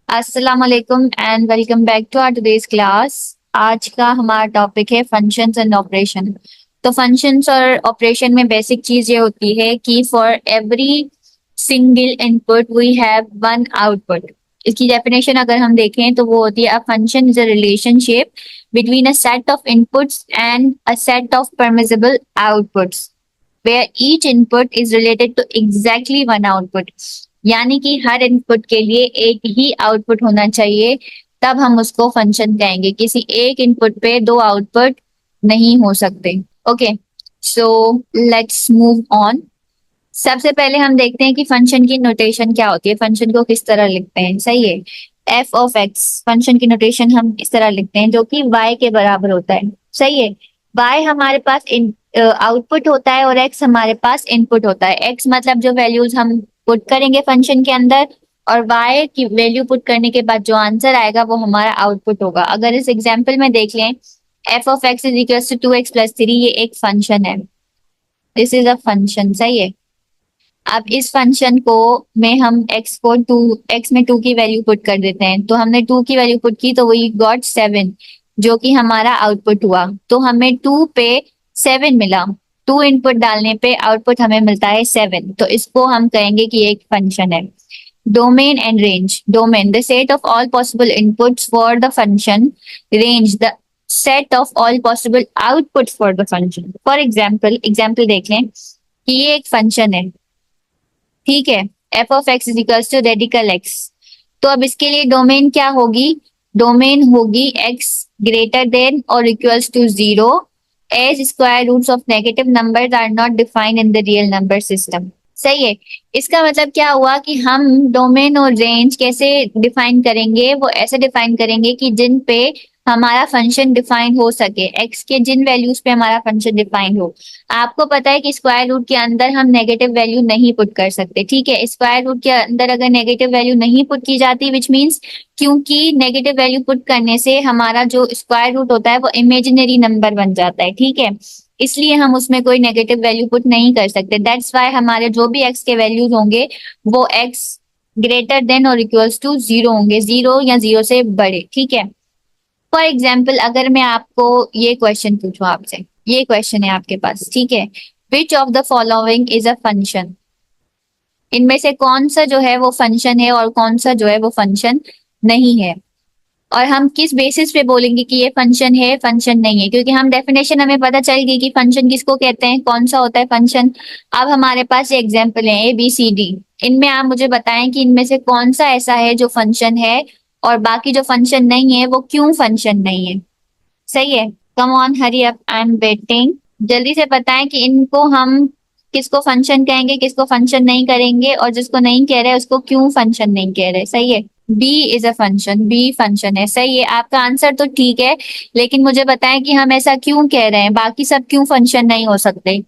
अस्सलाम वालेकुम and welcome back to our today's class. आज का हमारा टॉपिक है फंक्शंस एंड ऑपरेशन। तो फंक्शंस और ऑपरेशन में बेसिक चीज ये होती है कि for every single input we have one output. इसकी डेफिनेशन अगर हम देखें तो वो होती है a function is a relationship between a set of inputs and a set of permissible outputs where each input is related to exactly one output। यानी कि हर इनपुट के लिए एक ही आउटपुट होना चाहिए, तब हम उसको फंक्शन कहेंगे। किसी एक इनपुट पे दो आउटपुट नहीं हो सकते। Okay, so let's move on. सबसे पहले हम देखते हैं कि फंक्शन की नोटेशन क्या होती है, फंक्शन को किस तरह लिखते हैं। सही है, एफ ऑफ एक्स फंक्शन की नोटेशन हम इस तरह लिखते हैं जो कि वाई के बराबर होता है। सही है, वाई हमारे पास आउटपुट होता है और एक्स हमारे पास इनपुट होता है। एक्स मतलब जो वैल्यूज हम पुट करेंगे फंक्शन के अंदर, और वाई की वैल्यू पुट करने के बाद जो आंसर आएगा वो हमारा आउटपुट होगा। अगर इस एग्जाम्पल में देख लें, F of X is equal to 2x+3, ये एक फंक्शन है। This is a function. सही है, अब इस फंक्शन को में हम x को 2, x में 2 की वैल्यू पुट कर देते हैं। तो हमने 2 की वैल्यू पुट की तो वी गॉट 7, जो कि हमारा आउटपुट हुआ। तो हमें 2 पे 7 मिला। 2 इनपुट डालने पे आउटपुट हमें मिलता है 7। तो इसको हम कहेंगे कि एक फंक्शन है। Domain and range. Domain the set of all possible inputs for the function. Range the set of all possible outputs for the function. For example example देख लें कि ये एक फंक्शन है, ठीक है। F of X is equals to radical X. तो अब इसके लिए डोमेन क्या होगी? डोमेन होगी एक्स ग्रेटर देन और equals to 0 as square roots of negative numbers are not defined in the real number system. सही है, इसका मतलब क्या हुआ कि हम डोमेन और रेंज कैसे डिफाइन करेंगे? वो ऐसे डिफाइन करेंगे कि जिन पे हमारा फंक्शन डिफाइन हो सके, एक्स के जिन वैल्यूज पे हमारा फंक्शन डिफाइन हो। आपको पता है कि स्क्वायर रूट के अंदर हम नेगेटिव वैल्यू नहीं पुट कर सकते, ठीक है। स्क्वायर रूट के अंदर अगर नेगेटिव वैल्यू नहीं पुट की जाती, विच मीन्स क्योंकि नेगेटिव वैल्यू पुट करने से हमारा जो स्क्वायर रूट होता है वो इमेजिनरी नंबर बन जाता है, ठीक है। इसलिए हम उसमें कोई नेगेटिव वैल्यू पुट नहीं कर सकते। दैट्स वाई हमारे जो भी एक्स के वैल्यूज होंगे वो एक्स ग्रेटर देन और इक्वल्स टू 0 होंगे, 0 या 0 से बड़े, ठीक है। फॉर एग्जाम्पल अगर मैं आपको ये क्वेश्चन पूछूं आपसे, ये क्वेश्चन है आपके पास, ठीक है। Which of the following is a function? इनमें से कौन सा जो है वो फंक्शन है और कौन सा जो है वो फंक्शन नहीं है? और हम किस बेसिस पे बोलेंगे कि ये फंक्शन है, फंक्शन नहीं है? क्योंकि हम डेफिनेशन हमें पता चल गई कि फंक्शन किसको कहते हैं, कौन सा होता है फंक्शन। अब हमारे पास ये एग्जाम्पल है ABCD। इनमें आप मुझे बताएं कि इनमें से कौन सा ऐसा है जो फंक्शन है और बाकी जो फंक्शन नहीं है वो क्यों फंक्शन नहीं है। सही है, come on hurry up, I am waiting. जल्दी से बताएं कि इनको हम किसको फंक्शन कहेंगे, किसको फंक्शन नहीं करेंगे, और जिसको नहीं कह रहे उसको क्यों फंक्शन नहीं कह रहे। सही है, B is a function, B function है। सही है, आपका आंसर तो ठीक है, लेकिन मुझे बताएं कि हम ऐसा क्यों कह रहे हैं, बाकी सब क्यों फंक्शन नहीं हो सकते?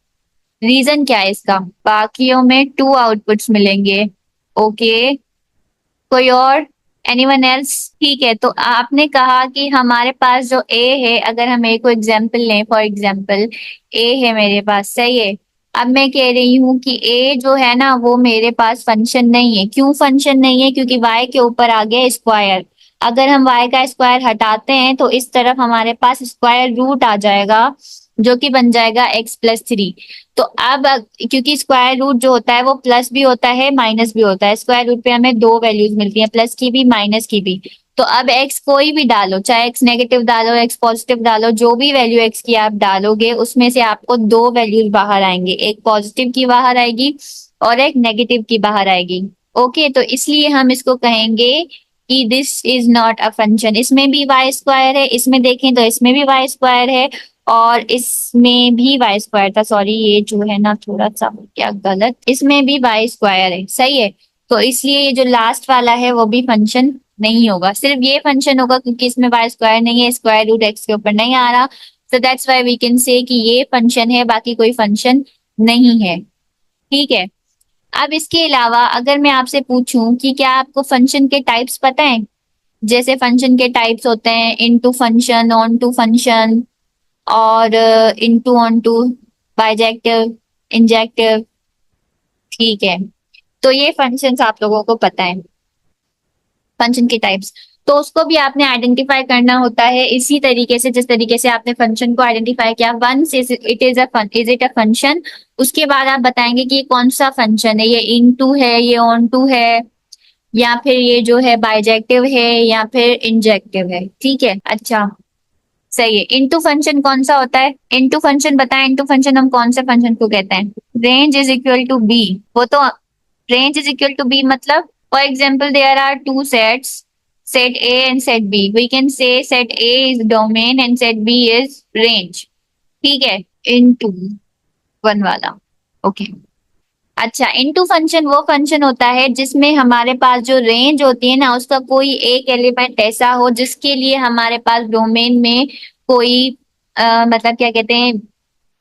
रीजन क्या है इसका? बाकियों में 2 आउटपुट्स मिलेंगे। ओके, कोई और? Anyone else? ठीक है, तो आपने कहा कि हमारे पास जो ए है, अगर हम ए को एग्जाम्पल लें, फॉर एग्जाम्पल ए है मेरे पास। सही है, अब मैं कह रही हूँ कि ए जो है ना वो मेरे पास फंक्शन नहीं है। क्यों फंक्शन नहीं है? क्योंकि वाई के ऊपर आ गया स्क्वायर। अगर हम वाई का स्क्वायर हटाते हैं तो इस तरफ हमारे पास स्क्वायर रूट आ जाएगा, जो कि बन जाएगा x+3। तो अब क्योंकि स्क्वायर रूट जो होता है वो प्लस भी होता है माइनस भी होता है। स्क्वायर रूट पे हमें दो वैल्यूज मिलती हैं, प्लस की भी माइनस की भी। तो अब x कोई भी डालो, चाहे x नेगेटिव डालो x पॉजिटिव डालो, जो भी वैल्यू x की आप डालोगे उसमें से आपको दो वैल्यूज बाहर आएंगे, एक पॉजिटिव की बाहर आएगी और एक नेगेटिव की बाहर आएगी। ओके, तो इसलिए हम इसको कहेंगे कि this is not a function. इसमें भी वाई स्क्वायर है, इसमें देखें तो इसमें भी वाई स्क्वायर है और इसमें भी वाई स्क्वायर था। सॉरी, ये जो है ना थोड़ा सा हो गया गलत, इसमें भी वाई स्क्वायर है। सही है, तो इसलिए ये जो लास्ट वाला है वो भी फंक्शन नहीं होगा, सिर्फ ये फंक्शन होगा क्योंकि इसमें वाई स्क्वायर नहीं है, स्क्वायर रूट एक्स के ऊपर नहीं आ रहा। So that's why we can say कि ये फंक्शन है, बाकी कोई फंक्शन नहीं है, ठीक है। अब इसके अलावा अगर मैं आपसे पूछूं कि क्या आपको फंक्शन के टाइप्स पता है? जैसे फंक्शन के टाइप्स होते हैं into function, onto function, और into onto, bijective, injective, ठीक है। तो ये फंक्शंस आप लोगों को पता है। फंक्शन के टाइप्स। तो उसको भी आपने आइडेंटिफाई करना होता है इसी तरीके से, जिस तरीके से आपने फंक्शन को आइडेंटिफाई किया। Once is is it a function, उसके बाद आप बताएंगे कि ये कौन सा फंक्शन है, ये इनटू है, ये ऑन टू है, या फिर ये जो है बाइजेक्टिव है, या फिर इंजेक्टिव है। ठीक है, अच्छा सही है। इनटू फंक्शन कौन सा होता है? इनटू फंक्शन बताएं, इनटू फंक्शन हम कौन से फंक्शन को कहते हैं? Range is equal to B. वो तो range is equal to B मतलब, for example there are two sets, set A and set B, we can say set A is domain and set B is range. ठीक है, into one वाला। Okay, अच्छा into function वो function होता है जिसमें हमारे पास जो रेंज होती है ना, उसका कोई एक एलिमेंट ऐसा हो जिसके लिए हमारे पास डोमेन में कोई मतलब क्या कहते हैं,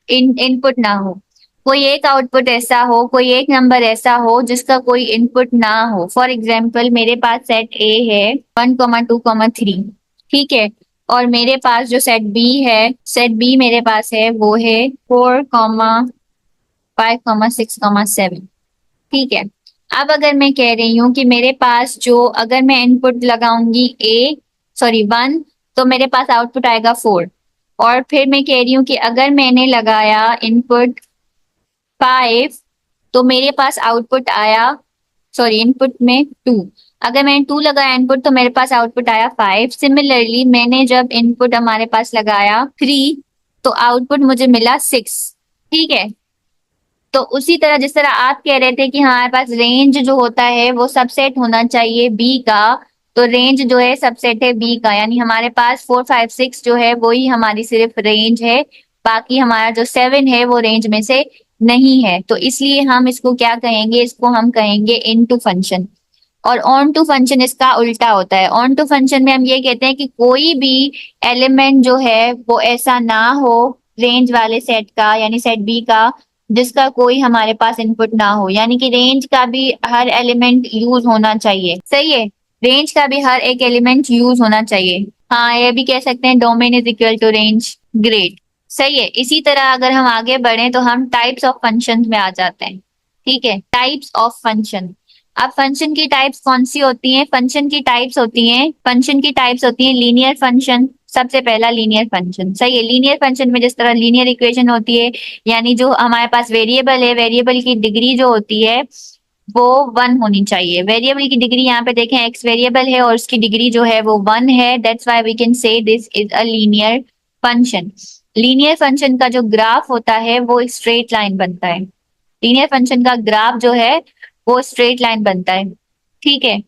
इनपुट ना हो। कोई एक आउटपुट ऐसा हो, कोई एक नंबर ऐसा हो जिसका कोई इनपुट ना हो। फॉर एग्जाम्पल मेरे पास सेट ए है 1,2,3, ठीक है, और मेरे पास जो सेट बी है, सेट बी मेरे पास है वो है 4,5,6,7। ठीक है, अब अगर मैं कह रही हूँ कि मेरे पास जो, अगर मैं इनपुट लगाऊंगी ए, सॉरी 1, तो मेरे पास आउटपुट आएगा 4। और फिर मैं कह रही हूँ कि अगर मैंने लगाया इनपुट 5, तो मेरे पास आउटपुट आया, सॉरी इनपुट में 2, अगर मैंने 2 लगाया इनपुट तो मेरे पास आउटपुट आया 5। सिमिलरली मैंने जब इनपुट हमारे पास लगाया 3, तो आउटपुट मुझे मिला 6। ठीक है, तो उसी तरह जिस तरह आप कह रहे थे कि हमारे पास रेंज जो होता है वो सबसेट होना चाहिए बी का, तो रेंज जो है सबसेट है बी का, यानी हमारे पास 4, 5, 6 जो है वही हमारी सिर्फ रेंज है, बाकी हमारा जो 7 है वो रेंज में से नहीं है। तो इसलिए हम इसको क्या कहेंगे, इसको हम कहेंगे इनटू फंक्शन। और ऑन टू फंक्शन इसका उल्टा होता है। ऑन टू फंक्शन में हम ये कहते हैं कि कोई भी एलिमेंट जो है वो ऐसा ना हो रेंज वाले सेट का, यानी सेट बी का, जिसका कोई हमारे पास इनपुट ना हो। यानी कि रेंज का भी हर एलिमेंट यूज होना चाहिए। सही है, रेंज का भी हर एक एलिमेंट यूज होना चाहिए। हाँ, ये भी कह सकते हैं domain is equal to range. Great, सही है। इसी तरह अगर हम आगे बढ़े तो हम टाइप्स ऑफ फंक्शन में आ जाते हैं। ठीक है, टाइप्स ऑफ फंक्शन। अब फंक्शन की टाइप्स कौन सी होती हैं? फंक्शन की टाइप्स होती हैं लीनियर फंक्शन। सबसे पहला लीनियर फंक्शन, सही है। लीनियर फंक्शन में जिस तरह लीनियर इक्वेशन होती है, यानी जो हमारे पास वेरिएबल है, वेरिएबल की डिग्री जो होती है वो 1 होनी चाहिए। वेरिएबल की डिग्री यहाँ पे देखें, एक्स वेरिएबल है और उसकी डिग्री जो है वो 1 है, that's why we can say this is a linear function. Linear function का जो ग्राफ होता है वो स्ट्रेट लाइन बनता है। लीनियर फंक्शन का ग्राफ जो है वो स्ट्रेट लाइन बनता है। ठीक है,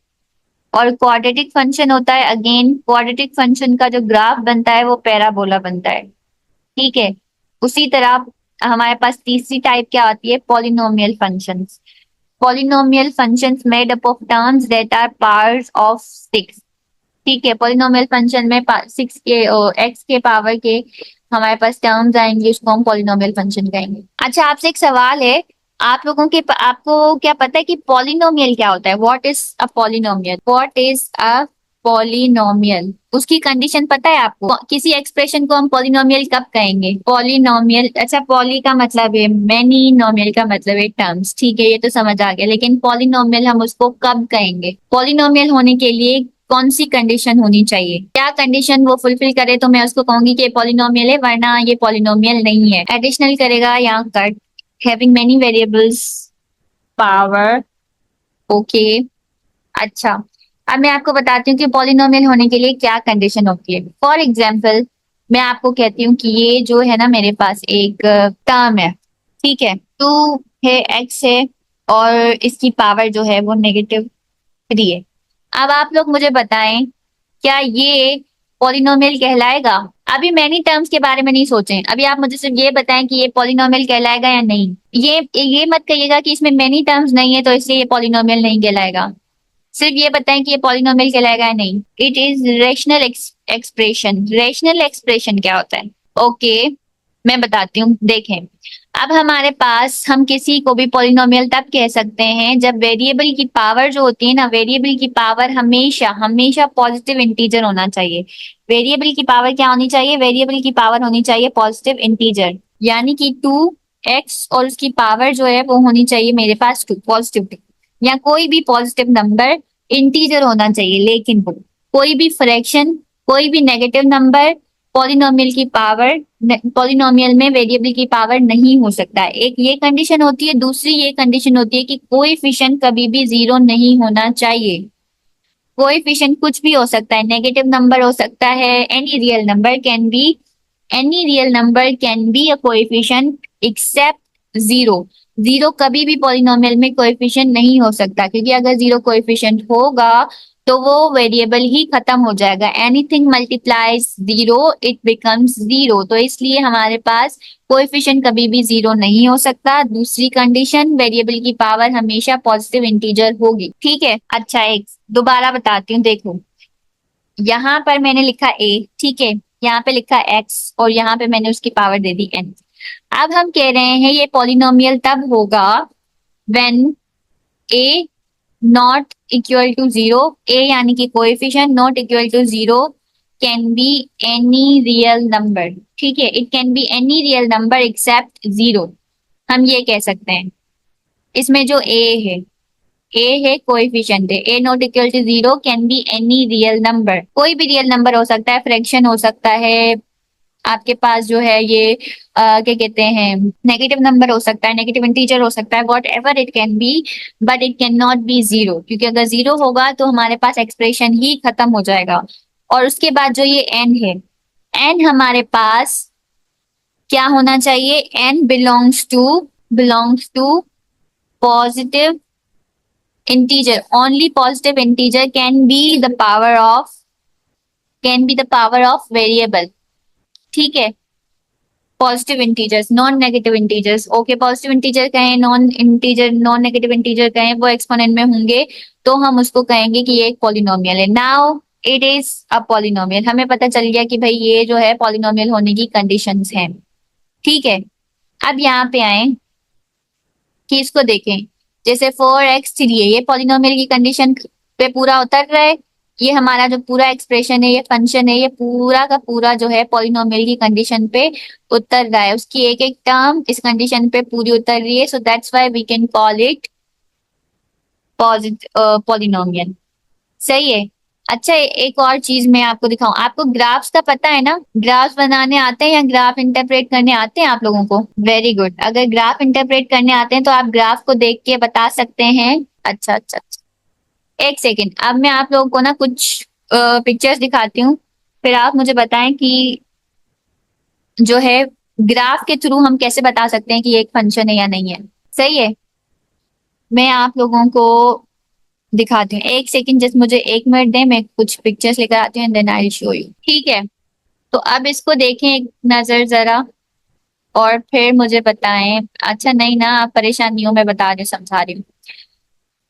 और क्वाड्रेटिक फंक्शन होता है, अगेन क्वाड्रेटिक फंक्शन का जो ग्राफ बनता है वो पैराबोला बनता है। ठीक है, उसी तरह हमारे पास तीसरी टाइप क्या आती है? Polynomial functions. Polynomial functions made up of terms that are parts of 6। ठीक है, पॉलिनोमियल फंक्शन में 6 के एक्स के पावर के हमारे पास टर्म्स आएंगे, उसको हम पॉलिनोमियल फंक्शन कहेंगे। अच्छा, आपसे एक सवाल है, आप लोगों के, आपको क्या पता है कि पॉलिनोमियल क्या होता है? What is a polynomial? What is a polynomial? उसकी कंडीशन पता है आपको? किसी एक्सप्रेशन को हम पॉलिनोमियल कब कहेंगे? पॉलिनोमियल, अच्छा पॉली का मतलब है मैनी, नोमियल का मतलब है टर्म्स। ठीक है, ये तो समझ आ गया, लेकिन पॉलिनोमियल हम उसको कब कहेंगे? पॉलिनोमियल होने के लिए कौन सी कंडीशन होनी चाहिए? क्या कंडीशन वो फुलफिल करे तो मैं उसको कहूंगी कि पॉलिनोमियल है, वरना ये पॉलिनोमियल नहीं है। एडिशनल करेगा या cut, having many variables, power. Okay, अच्छा अब मैं आपको बताती हूँ कि पॉलिनोमियल होने के लिए क्या कंडीशन होती है। फॉर एग्जाम्पल मैं आपको कहती हूँ कि ये जो है ना, मेरे पास एक टर्म है, ठीक है, 2 है, एक्स है, और इसकी पावर जो है वो -3 है। अब आप लोग मुझे बताएं, क्या ये पॉलिनोमियल कहलाएगा? अभी मैनी टर्म्स के बारे में नहीं सोचें, अभी आप मुझे सिर्फ ये बताएं कि ये पॉलिनोमियल कहलाएगा या नहीं। ये मत कहिएगा कि इसमें मैनी टर्म्स नहीं है तो इसलिए ये पॉलिनोमियल नहीं कहलाएगा। सिर्फ ये बताएं कि ये पॉलिनोमियल कहलाएगा या नहीं। It is rational expression. Rational expression क्या होता है? ओके, मैं बताती हूँ, देखें। अब हमारे पास, हम किसी को भी पॉलिनोमियल तब कह सकते हैं जब वेरिएबल की पावर जो होती है ना, वेरिएबल की पावर हमेशा हमेशा पॉजिटिव इंटीजर होना चाहिए। वेरिएबल की पावर क्या होनी चाहिए? वेरिएबल की पावर होनी चाहिए पॉजिटिव इंटीजर, यानी कि 2x और उसकी पावर जो है वो होनी चाहिए मेरे पास 2, पॉजिटिव, या कोई भी पॉजिटिव नंबर इंटीजर होना चाहिए, लेकिन वो कोई भी फ्रैक्शन, कोई भी नेगेटिव नंबर पॉलिनोमियल की पावर, पॉलिनोमियल में वेरिएबल की पावर नहीं हो सकता है। एक ये कंडीशन होती है, दूसरी ये कंडीशन होती है कि कोएफिशिएंट कभी भी जीरो नहीं होना चाहिए। कोएफिशिएंट कुछ भी हो सकता है, नेगेटिव नंबर हो सकता है, any real number can be, any real number can be a coefficient except zero. Zero कभी भी पॉलिनोमियल में कोएफिशिएंट नहीं हो सकता, क्योंकि अगर जीरो कोएफिशिएंट होगा तो वो वेरिएबल ही खत्म हो जाएगा। Anything multiplies zero it becomes zero, तो इसलिए हमारे पास कोएफिशिएंट कभी भी जीरो नहीं हो सकता। दूसरी कंडीशन, वेरिएबल की पावर हमेशा पॉजिटिव इंटीजर होगी। ठीक है, अच्छा एक दोबारा बताती हूँ, देखो यहाँ पर मैंने लिखा a, ठीक है, यहाँ पे लिखा x और यहाँ पे मैंने उसकी पावर दे दी n। अब हम कह रहे हैं ये पॉलिनोमियल तब होगा when a not equal to zero, a यानी कि coefficient not equal to zero can be any real number. ठीक है, it can be any real number except zero, हम ये कह सकते हैं। इसमें जो a है, ए है कोएफिशिएंट है, A not equal to zero can be any real number, कोई भी रियल नंबर हो सकता है, फ्रैक्शन हो सकता है, आपके पास जो है ये क्या कहते हैं, नेगेटिव नंबर हो सकता है, नेगेटिव इंटीजर हो सकता है, what ever it can B, but it can not be zero, क्योंकि अगर जीरो होगा तो हमारे पास एक्सप्रेशन ही खत्म हो जाएगा। और उसके बाद जो ये एन है, एन हमारे पास क्या होना चाहिए, n belongs to positive integer, only positive integer can be the power of variable। ठीक है, positive integers, non negative integers, okay, positive integer कहें, नॉन नेगेटिव इंटीजर कहें, वो एक्सपोनेंट में होंगे तो हम उसको कहेंगे कि ये एक पॉलिनोमियल है। Now it is a polynomial, हमें पता चल गया कि भाई ये जो है पॉलिनोमियल होने की कंडीशंस हैं। ठीक है, अब यहाँ पे आए कि इसको देखें, जैसे 4x3 है, ये पॉलिनोमियल की कंडीशन पे पूरा उतर रहा है। ये हमारा जो पूरा एक्सप्रेशन है, ये फंक्शन है, ये पूरा का पूरा जो है पॉलिनोमियल की कंडीशन पे उतर रहा है, उसकी एक एक टर्म इस कंडीशन पे पूरी उतर रही है, so that's why we can call it polynomial. सही है। अच्छा, एक और चीज मैं आपको दिखाऊं, आपको ग्राफ्स का पता है ना, ग्राफ्स बनाने आते हैं या ग्राफ इंटरप्रेट करने आते हैं आप लोगों को? वेरी गुड, अगर ग्राफ इंटरप्रेट करने आते हैं तो आप ग्राफ को देख के बता सकते हैं। अच्छा अच्छा अच्छा। एक सेकेंड, अब मैं आप लोगों को ना कुछ पिक्चर्स दिखाती हूँ, फिर आप मुझे बताएं कि जो है ग्राफ के थ्रू हम कैसे बता सकते हैं कि ये एक फंक्शन है या नहीं है। सही है, मैं आप लोगों को दिखाती हूँ, एक सेकंड, जस्ट मुझे 1 मिनट दें, मैं कुछ पिक्चर्स लेकर आती हूँ and then I will show you. ठीक है, तो अब इसको देखें एक नजर जरा और फिर मुझे बताएं। अच्छा नहीं ना, आप परेशान नहीं हो, मैं बता रही हूँ, समझा रही हूँ।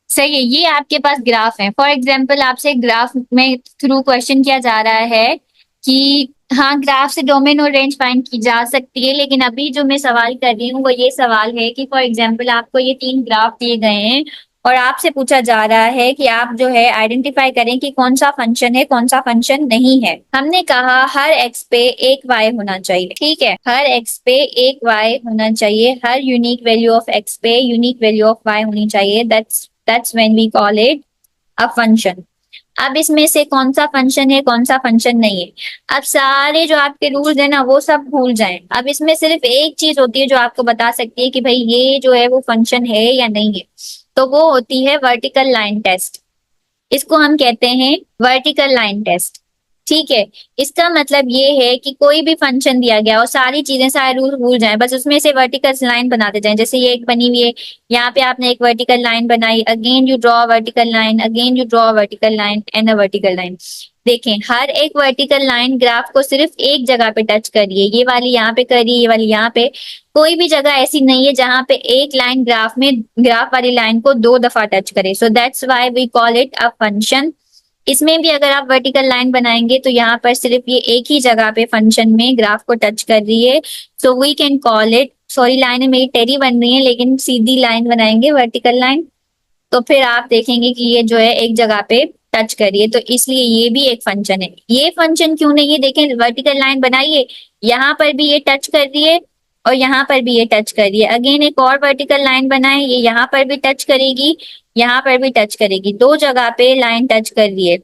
सही है, ये आपके पास ग्राफ है, फॉर एग्जाम्पल आपसे ग्राफ में थ्रू क्वेश्चन किया जा रहा है कि हाँ ग्राफ से डोमेन और रेंज फाइंड की जा सकती है, लेकिन अभी जो मैं सवाल कर रही हूँ वो ये सवाल है कि फॉर एग्जाम्पल आपको ये 3 ग्राफ दिए गए हैं और आपसे पूछा जा रहा है कि आप जो है आइडेंटिफाई करें कि कौन सा फंक्शन है, कौन सा फंक्शन नहीं है। हमने कहा हर एक्स पे एक वाई होना चाहिए। ठीक है, हर एक्स पे एक वाई होना चाहिए, हर यूनिक वैल्यू ऑफ एक्स पे यूनिक वैल्यू ऑफ वाई होनी चाहिए, that's when we call it a function. अब इसमें से कौन सा फंक्शन है, कौन सा फंक्शन नहीं है, अब सारे जो आपके रूल्स है ना वो सब भूल जाएं। अब इसमें सिर्फ एक चीज होती है जो आपको बता सकती है कि भाई ये जो है वो फंक्शन है या नहीं है, तो वो होती है वर्टिकल लाइन टेस्ट। इसको हम कहते हैं वर्टिकल लाइन टेस्ट। ठीक है, इसका मतलब ये है कि कोई भी फंक्शन दिया गया और सारी चीजें, सारे रूल भूल जाएं, बस उसमें से वर्टिकल लाइन बनाते जाएं। जैसे ये एक बनी हुई है, यहाँ पे आपने एक वर्टिकल लाइन बनाई, again you draw vertical line, again you draw vertical line and a vertical line. देखें, हर एक वर्टिकल लाइन ग्राफ को सिर्फ एक जगह पे टच करिए, ये वाली यहाँ पे करिए, ये वाली यहाँ पे, कोई भी जगह ऐसी नहीं है जहां पे एक लाइन ग्राफ में, ग्राफ वाली लाइन को 2 दफा टच करे, so that's why we call it a function. इसमें भी अगर आप वर्टिकल लाइन बनाएंगे तो यहाँ पर सिर्फ ये एक ही जगह पे फंक्शन में ग्राफ को टच कर रही है, so we can call it, sorry लाइनें मेरी टेढ़ी बन रही है लेकिन सीधी लाइन बनाएंगे वर्टिकल लाइन, तो फिर आप देखेंगे कि ये जो है एक जगह पे टच करिए, तो इसलिए ये भी एक फंक्शन है। ये फंक्शन क्यों नहीं है, देखें वर्टिकल लाइन बनाइए, यहाँ पर भी ये टच कर रही है और यहाँ पर भी ये टच कर रही है। अगेन एक और वर्टिकल लाइन बनाए, ये यहाँ पर भी टच करेगी, यहाँ पर भी टच करेगी, दो जगह पे लाइन टच कर रही है,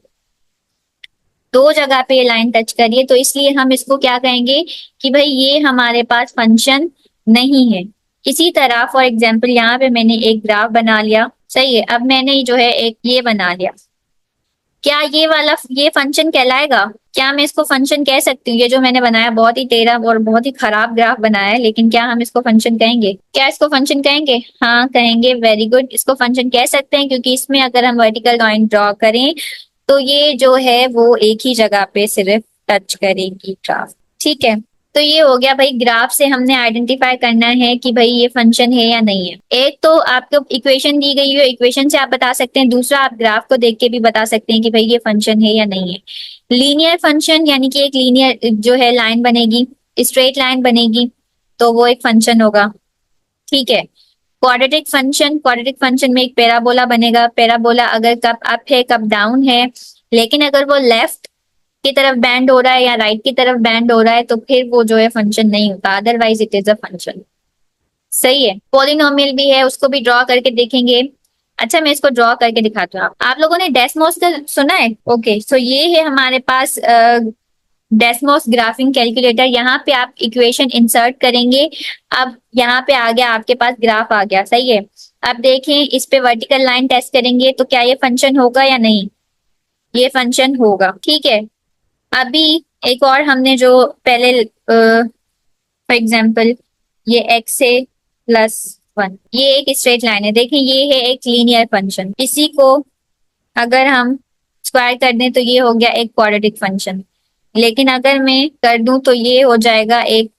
दो जगह पे लाइन टच कर रही है, तो इसलिए हम इसको क्या कहेंगे कि भाई ये हमारे पास फंक्शन नहीं है। इसी तरह फॉर एग्जाम्पल यहाँ पे मैंने एक ग्राफ बना लिया, सही है। अब मैंने जो है एक ये बना लिया, क्या ये वाला ये फंक्शन कहलाएगा? क्या मैं इसको फंक्शन कह सकती हूँ? ये जो मैंने बनाया बहुत ही टेढ़ा और बहुत ही खराब ग्राफ बनाया है, लेकिन क्या हम इसको फंक्शन कहेंगे? क्या इसको फंक्शन कहेंगे? हाँ कहेंगे, वेरी गुड, इसको फंक्शन कह सकते हैं, क्योंकि इसमें अगर हम वर्टिकल लाइन ड्रॉ करें तो ये जो है वो एक ही जगह पे सिर्फ टच करेगी ग्राफ। ठीक है, तो ये हो गया भाई, ग्राफ से हमने आइडेंटिफाई करना है कि भाई ये फंक्शन है या नहीं है। एक तो आपको इक्वेशन दी गई है, इक्वेशन से आप बता सकते हैं, दूसरा आप ग्राफ को देख के भी बता सकते हैं कि भाई ये फंक्शन है या नहीं है। लीनियर फंक्शन यानी कि एक लीनियर जो है लाइन बनेगी, स्ट्रेट लाइन बनेगी, तो वो एक फंक्शन होगा। ठीक है, क्वाड्रेटिक फंक्शन में एक पैराबोला बनेगा। पैराबोला अगर कब अप है कब डाउन है, लेकिन अगर वो लेफ्ट की तरफ बैंड हो रहा है या राइट की तरफ बैंड हो रहा है तो फिर वो जो है फंक्शन नहीं होता, otherwise it is a function. सही है। पॉलिनोमियल भी है, उसको भी ड्रॉ करके देखेंगे। अच्छा मैं इसको ड्रॉ करके दिखाती हूँ। आप लोगों ने डेस्मोस का सुना है? ओके, सो ये है हमारे पास डेस्मोस ग्राफिंग कैलकुलेटर। यहाँ पे आप इक्वेशन इंसर्ट करेंगे। अब यहाँ पे आ गया, आपके पास ग्राफ आ गया, सही है। अब देखें, इस पे वर्टिकल लाइन टेस्ट करेंगे तो क्या ये फंक्शन होगा या नहीं? ये फंक्शन होगा। ठीक है, अभी एक और हमने जो पहले फॉर एग्जाम्पल ये एक्स है प्लस वन, ये एक स्ट्रेट लाइन है। देखें ये है एक लीनियर फंक्शन, इसी को अगर हम स्क्वायर कर दें तो ये हो गया एक क्वाड्रेटिक फंक्शन, लेकिन अगर मैं कर दूं तो ये हो जाएगा एक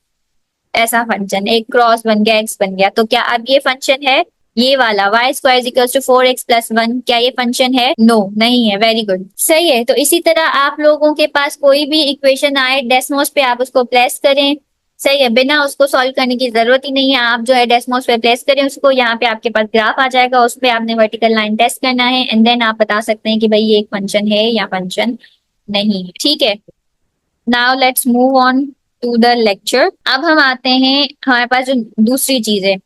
ऐसा फंक्शन, एक क्रॉस बन गया, एक्स बन गया। तो क्या अब ये फंक्शन है? ये वाला Y square equals to 4x plus one, क्या ये फंक्शन है? नो नहीं है। वेरी गुड, सही है। तो इसी तरह आप लोगों के पास कोई भी इक्वेशन आए डेस्मोस पे, आप उसको प्लेस करें, सही है, बिना उसको सॉल्व करने की जरूरत ही नहीं है। आप जो है डेस्मोस पे प्लेस करें उसको, यहाँ पे आपके पास ग्राफ आ जाएगा, उस पे आपने वर्टिकल लाइन टेस्ट करना है, एंड देन आप बता सकते हैं कि भाई ये एक फंक्शन है या फंक्शन नहीं है। ठीक है, now let's move on to the lecture. अब हम आते हैं, हमारे पास जो दूसरी चीज है,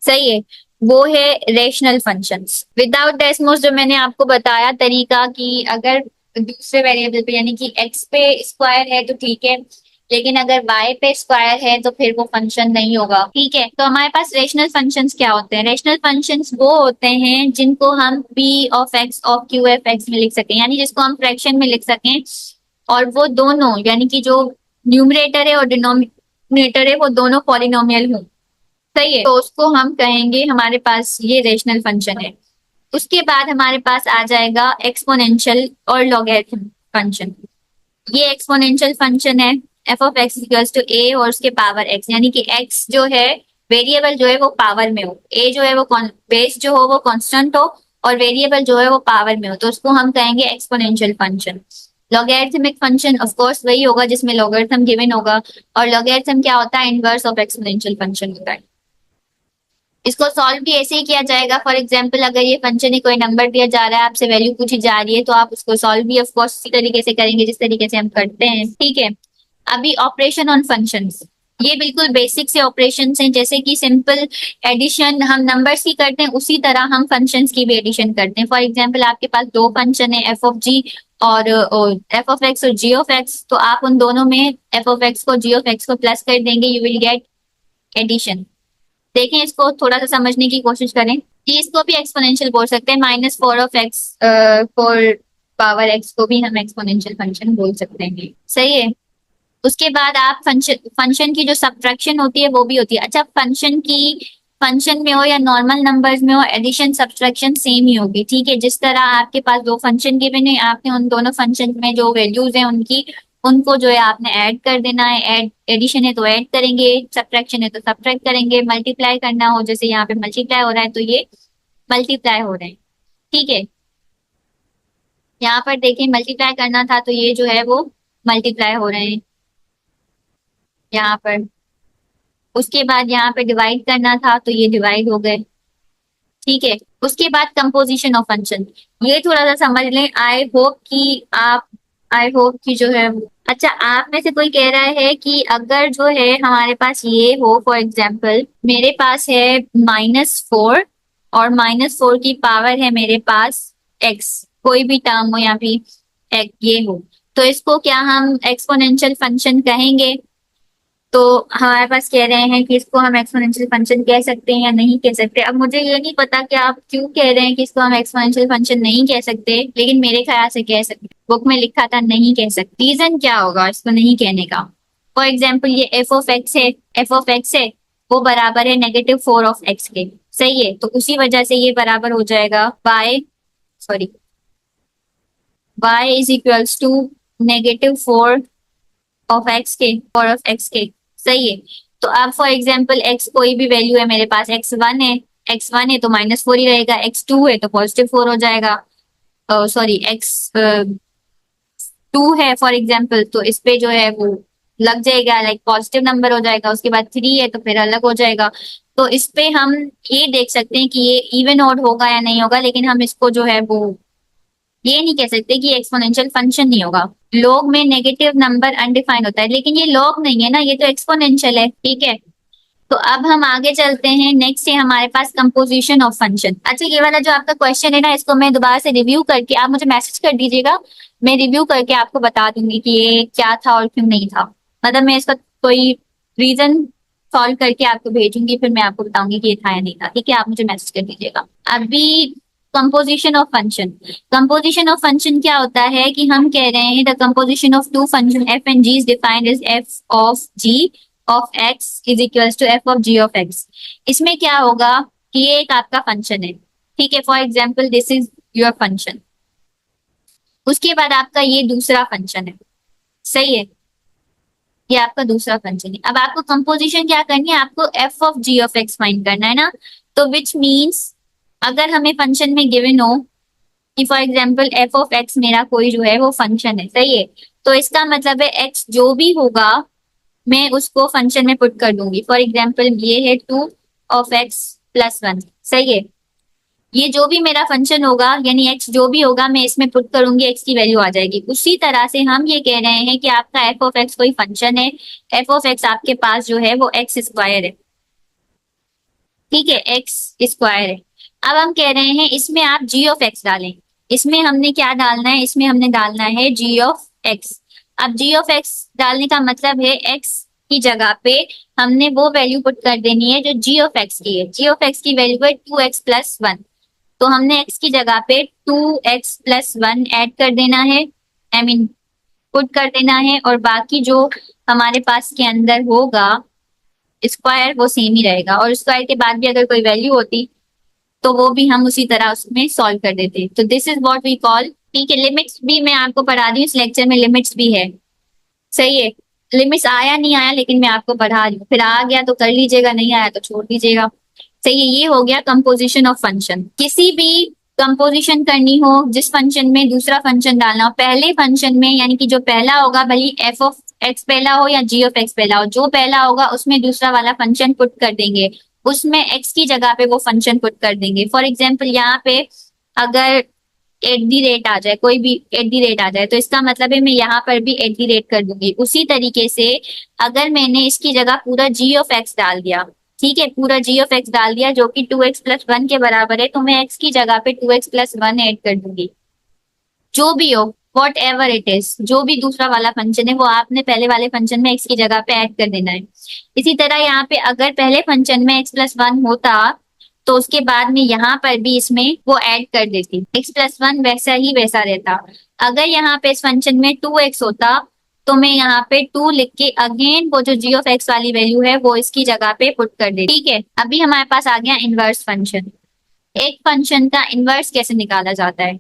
सही है, वो है रेशनल फंक्शंस विदाउट डेसिमल्स। जो मैंने आपको बताया तरीका कि अगर दूसरे वेरिएबल पे यानी कि एक्स पे स्क्वायर है तो ठीक है, लेकिन अगर वाई पे स्क्वायर है तो फिर वो फंक्शन नहीं होगा। ठीक है, तो हमारे पास रेशनल फंक्शंस क्या होते हैं? रेशनल फंक्शंस वो होते हैं जिनको हम P of x of Q F x में लिख सकें, यानी जिसको हम फ्रैक्शन में लिख सकें, और वो दोनों यानी कि जो न्यूमरेटर है और डिनोमिनेटर है वो दोनों पॉलिनोमियल हों। सही है, तो उसको हम कहेंगे हमारे पास ये रेशनल फंक्शन है। उसके बाद हमारे पास आ जाएगा एक्सपोनेंशियल और लॉगरिथम फंक्शन। ये एक्सपोनेंशियल फंक्शन है, F of X equals to A और उसके पावर एक्स, यानी कि एक्स जो है वेरिएबल जो है वो पावर में हो, ए जो है वो बेस जो हो वो कांस्टेंट हो, और वेरिएबल जो है वो पावर में हो, तो उसको हम कहेंगे exponential function. Logarithmic function of course वही होगा जिसमें लॉगरिथम गिवन होगा, और लॉगरिथम क्या होता है? इनवर्स ऑफ एक्सपोनेंशियल फंक्शन होता है। इसको सॉल्व भी ऐसे ही किया जाएगा। फॉर एग्जाम्पल अगर ये फंक्शन ही कोई नंबर दिया जा रहा है, आपसे वैल्यू पूछी जा रही है, तो आप उसको सॉल्व भी ऑफ कोर्स इसी तरीके से करेंगे जिस तरीके से हम करते हैं। ठीक है, अभी ऑपरेशन ऑन फंक्शंस, ये बिल्कुल बेसिक से ऑपरेशंस हैं, जैसे कि सिंपल एडिशन हम नंबर्स की करते हैं उसी तरह हम फंक्शंस की भी एडिशन करते हैं। फॉर एग्जाम्पल आपके पास दो फंक्शन है, एफ ऑफ जी और एफ ऑफ एक्स और जी ऑफ एक्स, तो आप उन दोनों में एफ ऑफ एक्स को जी ऑफ एक्स को प्लस कर देंगे, यू विल गेट एडिशन। देखें, इसको थोड़ा सा समझने की कोशिश करें कि इसको भी एक्सपोनेंशियल बोल सकते हैं, minus four of x four power x को भी हम एक्सपोनेंशियल फंक्शन बोल सकते हैं। सही है, उसके बाद आप फंक्शन की जो सब्ट्रैक्शन होती है वो भी होती है। अच्छा, फंक्शन में हो या नॉर्मल नंबर्स में हो, एडिशन सब्ट्रैक्शन सेम ही होगी। ठीक है, जिस तरह आपके पास दो फंक्शन गिवन है, आपने उन दोनों फंक्शन में जो वैल्यूज हैं उनको जो है आपने ऐड कर देना है। एडिशन है तो ऐड करेंगे, सब्ट्रैक्शन है तो सब्ट्रैक्ट करेंगे, मल्टीप्लाई करना हो जैसे यहाँ पे मल्टीप्लाई हो रहा है तो ये मल्टीप्लाई हो रहे हैं। ठीक है, यहाँ पर देखें मल्टीप्लाई करना था तो ये जो है वो मल्टीप्लाई हो रहे हैं यहाँ पर। उसके बाद यहाँ पे डिवाइड करना था तो ये डिवाइड हो गए। ठीक है, उसके बाद कंपोजिशन ऑफ फंक्शन, ये थोड़ा सा समझ लें। आई होप कि आई होप कि जो है अच्छा, आप में से कोई कह रहा है कि अगर जो है हमारे पास ये हो, फॉर एग्जाम्पल मेरे पास है -4 और -4 की पावर है मेरे पास x, कोई भी टर्म हो या फिर ये हो, तो इसको क्या हम एक्सपोनेंशियल फंक्शन कहेंगे? तो हमारे पास कह रहे हैं कि इसको हम एक्सपोनेंशियल फंक्शन कह सकते हैं या नहीं कह सकते। अब मुझे ये नहीं पता कि आप क्यों कह रहे हैं कि इसको हम एक्सपोनेंशियल फंक्शन नहीं कह सकते, लेकिन मेरे ख्याल से कह सकते। बुक में लिखा था नहीं कह सकते। रीजन क्या होगा इसको नहीं कहने का? फॉर एग्जाम्पल ये एफ ऑफ एक्स है, वो बराबर है -4 ऑफ x के। सही है, तो उसी वजह से ये बराबर हो जाएगा y is equals to -4 of x के। सही है, तो अब फॉर एग्जाम्पल x कोई भी वैल्यू है मेरे पास, x1 है तो -4 ही रहेगा, x2 है तो +4 हो जाएगा। सॉरी, x2 है फॉर एग्जाम्पल, तो इस पे जो है वो लग जाएगा, लाइक पॉजिटिव नंबर हो जाएगा। उसके बाद 3 है तो फिर अलग हो जाएगा। तो इस पे हम ये देख सकते हैं कि ये इवन ऑड होगा या नहीं होगा, लेकिन हम इसको जो है वो ये नहीं कह सकते कि एक्सपोनेंशियल फंक्शन नहीं होगा। लॉग में नेगेटिव नंबर अनडिफाइंड होता है, लेकिन ये लॉग नहीं है ना, ये तो एक्सपोनेंशियल है। ठीक है, तो अब हम आगे चलते हैं। नेक्स्ट है हमारे पास कंपोजिशन ऑफ फंक्शन। अच्छा, ये वाला जो आपका क्वेश्चन है ना, इसको मैं दोबारा से रिव्यू करके, आप मुझे मैसेज कर दीजिएगा, मैं रिव्यू करके आपको बता दूंगी कि ये क्या था और क्यों नहीं था। मतलब मैं इसका कोई रीजन सॉल्व करके आपको भेजूंगी, फिर मैं आपको बताऊंगी कि ये था या नहीं था। ठीक है, आप मुझे मैसेज कर दीजिएगा। अभी composition of function. Composition of function क्या होता है कि हम कह रहे हैं the composition of two functions F and G is defined as F of G of x is equals to F of G of x। इसमें क्या होगा कि ये एक आपका फंक्शन है। ठीक है, for example this is your function, उसके बाद आपका ये दूसरा फंक्शन है। सही है, ये आपका दूसरा फंक्शन है। अब आपको कंपोजिशन क्या करनी है, आपको F of G of X find करना है ना। तो विच मीन्स अगर हमें फंक्शन में गिवन हो कि for example F of x मेरा कोई जो है वो फंक्शन है, सही है, तो इसका मतलब है एक्स जो भी होगा मैं उसको फंक्शन में पुट कर दूंगी। फॉर एग्जाम्पल ये है 2 of x + 1। सही है, ये जो भी मेरा फंक्शन होगा यानी x जो भी होगा मैं इसमें पुट करूंगी, x की वैल्यू आ जाएगी। उसी तरह से हम ये कह रहे हैं कि आपका एफ ऑफ एक्स कोई फंक्शन है, एफ ऑफ एक्स आपके पास जो है वो x² है। ठीक है, x² है। अब हम कह रहे हैं इसमें आप g ऑफ एक्स डालें। इसमें हमने क्या डालना है, इसमें हमने डालना है g ऑफ एक्स। अब g ऑफ एक्स डालने का मतलब है x की जगह पे हमने वो वैल्यू पुट कर देनी है जो g ऑफ एक्स की है। g ऑफ एक्स की वैल्यू है 2x + 1, तो हमने x की जगह पे 2x + 1 ऐड कर देना है, आई मीन पुट कर देना है, और बाकी जो हमारे पास के अंदर होगा स्क्वायर वो सेम ही रहेगा, और स्क्वायर के बाद भी अगर कोई वैल्यू होती तो वो भी हम उसी तरह उसमें सॉल्व कर देते। तो this is what we call. ठीक है, लिमिट्स भी मैं आपको पढ़ा दी हूँ इस लेक्चर में, लिमिट्स भी है। सही है, लिमिट्स आया नहीं आया लेकिन मैं आपको पढ़ा रही हूँ, फिर आ गया तो कर लीजिएगा, नहीं आया तो छोड़ दीजिएगा। सही है, ये हो गया कंपोजिशन ऑफ फंक्शन। किसी भी कंपोजिशन करनी हो जिस फंक्शन में दूसरा फंक्शन डालना हो, पहले फंक्शन में यानी कि जो पहला होगा भले एफ ऑफ एक्स पहला हो या जी ऑफ एक्स पहला हो, जो पहला होगा उसमें दूसरा वाला फंक्शन पुट कर देंगे, उसमें एक्स की जगह पे वो फंक्शन पुट कर देंगे। फॉर एग्जाम्पल यहाँ पे अगर @ आ जाए, कोई भी @ आ जाए, तो इसका मतलब है मैं यहाँ पर भी @ कर दूंगी। उसी तरीके से अगर मैंने इसकी जगह पूरा g ऑफ x डाल दिया, ठीक है, पूरा g ऑफ x डाल दिया जो कि 2x + 1 के बराबर है, तो मैं x की जगह पे 2x + 1 ऐड कर दूंगी। जो भी हो, वॉट एवर इट इज, जो भी दूसरा वाला फंक्शन है वो आपने पहले वाले फंक्शन में x की जगह पे ऐड कर देना है। इसी तरह यहाँ पे अगर पहले फंक्शन में x + 1 होता तो उसके बाद में यहाँ पर भी इसमें वो ऐड कर देती, x + 1 वैसा ही वैसा रहता। अगर यहाँ पे इस फंक्शन में 2x होता तो मैं यहाँ पे 2 लिख के अगेन वो जो g ऑफ x वाली वैल्यू है वो इसकी जगह पे पुट कर दे। ठीक है, अभी हमारे पास आ गया इनवर्स फंक्शन। एक फंक्शन का इनवर्स कैसे निकाला जाता है?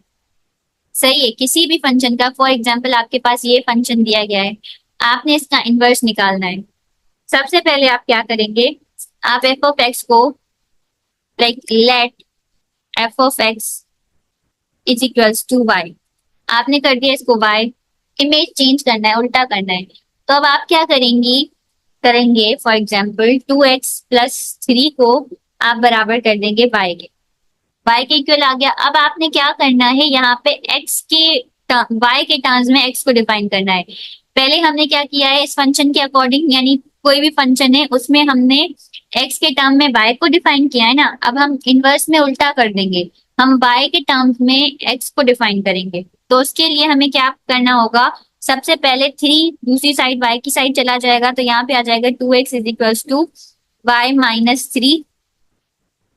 सही है, किसी भी फंक्शन का, फॉर एग्जाम्पल आपके पास ये फंक्शन दिया गया है, आपने इसका इनवर्स निकालना है। सबसे पहले आप क्या करेंगे, आप एफ ऑफ एक्स को like let F of X is equals to Y, आपने कर दिया इसको y, इमेज चेंज करना है, उल्टा करना है। तो अब आप क्या करेंगे फॉर एग्जाम्पल 2x + 3 को आप बराबर कर देंगे y के। y के इक्वल आ गया। अब आपने क्या करना है, यहाँ पे x के y के टर्म्स में x को डिफाइन करना है। पहले हमने क्या किया है, इस फंक्शन के अकॉर्डिंग, यानी कोई भी फंक्शन है उसमें हमने x के टर्म में y को डिफाइन किया है ना, अब हम इनवर्स में उल्टा कर देंगे, हम y के टर्म्स में x को डिफाइन करेंगे। तो उसके लिए हमें क्या करना होगा, सबसे पहले 3 दूसरी साइड y की साइड चला जाएगा, तो यहाँ पे आ जाएगा 2x is equals to y-3।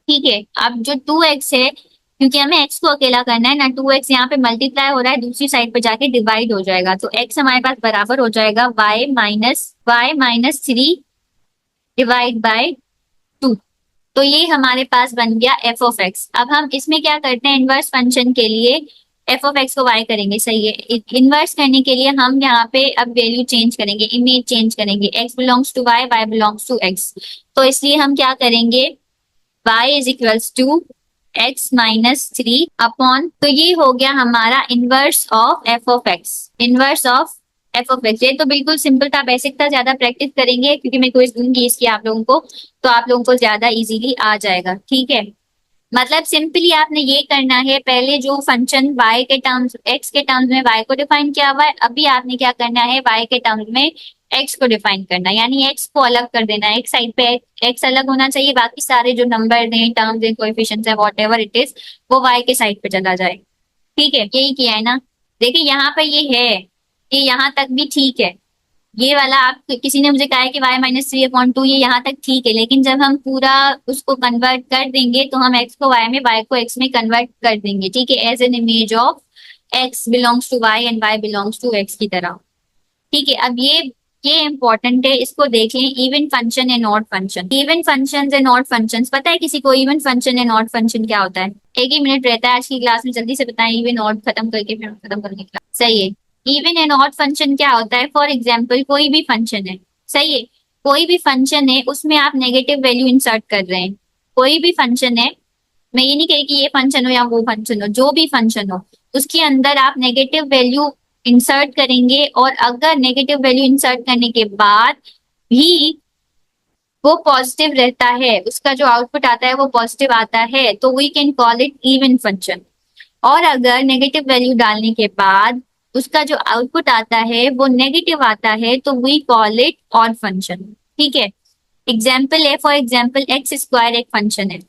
ठीक है, अब जो 2x है, क्योंकि हमें x को अकेला करना है ना, 2x यहाँ पे मल्टीप्लाई हो रहा है, दूसरी साइड पे जाके डिवाइड हो जाएगा, तो x हमारे पास बराबर हो जाएगा y-3 डिवाइड बाय 2। तो ये हमारे पास बन गया f ऑफ x। अब हम इसमें क्या करते हैं, इनवर्स फंक्शन के लिए f ऑफ x को y करेंगे, सही है। इनवर्स करने के लिए हम यहाँ पे अब वैल्यू चेंज करेंगे, इमेज चेंज करेंगे, x belongs to y, y belongs to x। तो इसलिए हम क्या करेंगे, y is equals to x-3 upon, तो ये हो गया हमारा inverse of f of x, inverse of f of x। ये तो बिल्कुल सिंपल था, बेसिक था, ज्यादा प्रैक्टिस करेंगे क्योंकि मैं क्विज दूंगी इसकी आप लोगों को, तो आप लोगों को ज्यादा इजीली आ जाएगा। ठीक है, मतलब सिंपली आपने ये करना है, पहले जो फंक्शन y के टर्म्स, x के टर्म्स में y को डिफाइन किया हुआ है, अभी आपने क्या करना है, y के टर्म्स में x को डिफाइन करना है, यानी x को अलग कर देना है, एक साइड पे x अलग होना चाहिए, बाकी सारे जो नंबर दें, टर्म्स दें, कोएफिशिएंट्स है, व्हाटएवर इट इज, वो y के साइड पे चला जाए। ठीक है, यही किया है ना। देखिए यहाँ पे ये है, ये यहाँ तक भी ठीक है, ये वाला आप, किसी ने मुझे कहा है कि y-3/2, ये यहाँ तक ठीक है, लेकिन जब हम पूरा उसको कन्वर्ट कर देंगे तो हम x को y में, y को x में कन्वर्ट कर देंगे। ठीक है, as an image of x belongs to y and y belongs to x की तरह। ठीक है, अब ये इंपॉर्टेंट है, इसको देख लें, even function and odd function. Even function and odd function, पता है किसी को even function and odd function क्या होता है? एक ही मिनट रहता है आज की क्लास में, जल्दी से बताएं, इवन ऑड खत्म करके फिर खत्म करेंगे क्लास। सही है, इवन एंड ऑड फंक्शन क्या होता है, फॉर एग्जाम्पल कोई भी फंक्शन है, सही है, कोई भी फंक्शन है, उसमें आप नेगेटिव वैल्यू इंसर्ट कर रहे हैं, कोई भी फंक्शन है, मैं ये नहीं कही कि ये फंक्शन हो या वो फंक्शन हो, जो भी फंक्शन हो उसके अंदर आप नेगेटिव वैल्यू इंसर्ट करेंगे, और अगर नेगेटिव वैल्यू इंसर्ट करने के बाद भी वो पॉजिटिव रहता है, उसका जो आउटपुट आता है वो पॉजिटिव आता है, तो we can call it even function. और अगर नेगेटिव वैल्यू डालने के बाद उसका जो आउटपुट आता है वो नेगेटिव आता है, तो we call it odd function. ठीक है, एग्जाम्पल है, फॉर एग्जाम्पल x² एक फंक्शन है,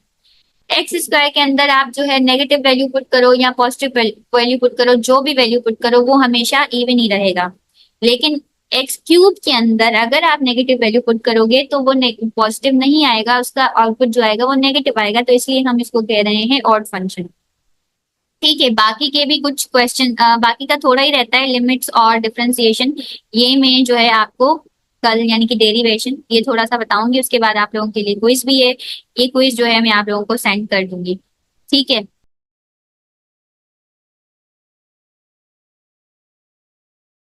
x² के अंदर आप जो है नेगेटिव वैल्यू पुट करो या पॉजिटिव वैल्यू पुट करो, जो भी वैल्यू पुट करो वो हमेशा इवन ही रहेगा। लेकिन x³ के अंदर अगर आप नेगेटिव वैल्यू पुट करोगे तो वो पॉजिटिव नहीं आएगा, उसका आउटपुट जो आएगा वो नेगेटिव आएगा, तो इसलिए हम इसको कह रहे हैं ऑड फंक्शन। ठीक है, बाकी के भी कुछ क्वेश्चन, बाकी का थोड़ा ही रहता है, लिमिट्स और डिफरेंशिएशन, ये मैं जो है आपको कल, यानी कि डेरिवेशन, ये थोड़ा सा बताऊंगी, उसके बाद आप लोगों के लिए क्विज भी है, ये क्विज जो है मैं आप लोगों को सेंड कर दूंगी। ठीक है।